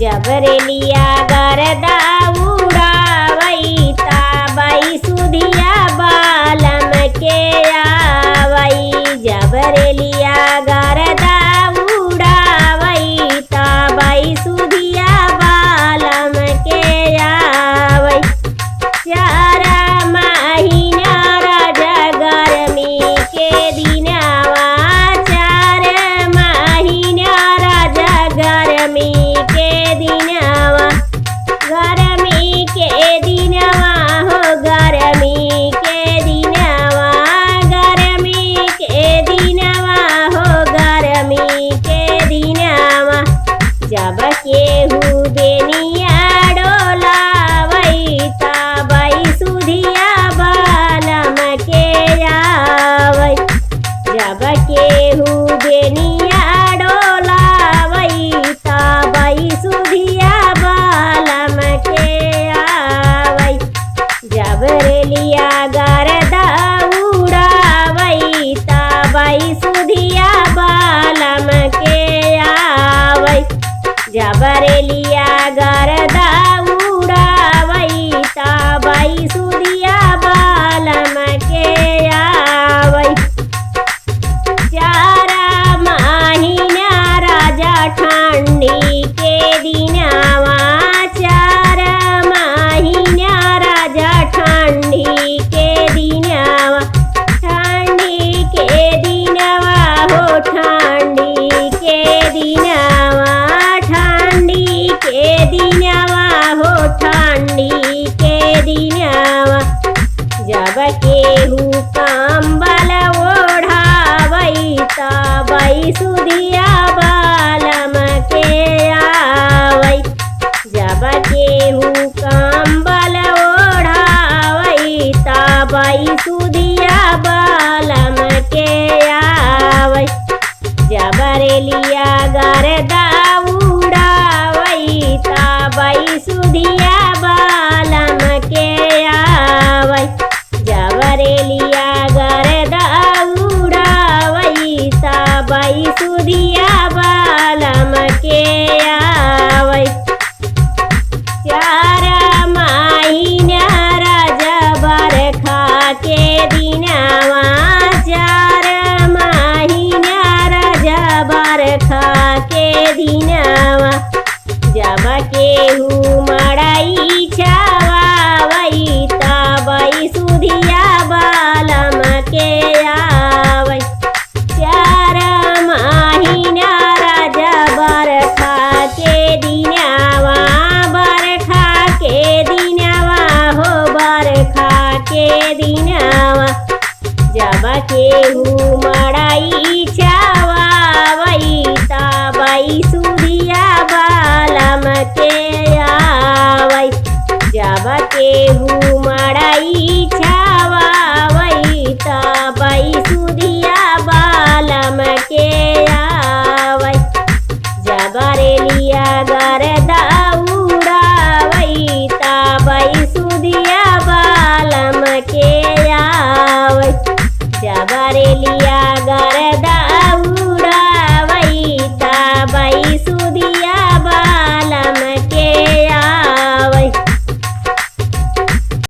जबरेलिया गरदा उड़ावैता बाई सुधिया बालम के आवई। जबरेलिया गरदा उड़ावैता बाई सुधिया बालम के आवई। चार महीना राजा गर्मी के दिनवा, चार महीना राजा गर्मी के दिनवा, गर्मी के दिनवा हो गर्मी के दिनवा, गर्मी के दिनवा हो गर्मी के दिनवा। जब केहू बेनिया डोलावैता बाई सुधिया बालम के आवई। जब केहू बेनिया डोलावैता बाई सुधिया बालम के आवई। जबरेलिया गरदा उड़ावैता बाई सुधिया बालम के आवई। जबरेलिया गरदा उड़ावैता बाई सुधिया बालम के आवई। चार महीना राजा ठंडी के दिनवा, चार महीना राजा ठंडी के दिनवा, ठंडी के दिनवा हो ठंडी के दिनवा, ठंडी के दिनवा हो ठंडी के दिनवा। जब केहू कंबल ओढ़ावैता बाई सुधिया बालम के आवई। जब केहू कंबल ओढ़ावैता बाई सुधिया बालम के आवई। जबरेलिया गरदा उड़ावैता बाई सुधिया बालम के आवई। जबरेलिया गरदा उड़ावैता बाई सुधिया बालम के आवई। चार महीना राजा बरखा के दिनवा, चार महीना राजा बरखा के दिनवा। जब केहू मड़ई छावैता बाई सुधिया बालम के आवई। चार महीना राजा बरखा के दिनवा, बरखा के दिनवा हो बरखा के दिनवा। जब केहू मड़ई छावैता बाई सुधिया बालम के आवई। जब केहू मड़ई छावैता बाई सुधिया बालम के आवई। जबरेलिया गरदा उड़ावैता बाई सुधिया बालम के आवई। जबरेलिया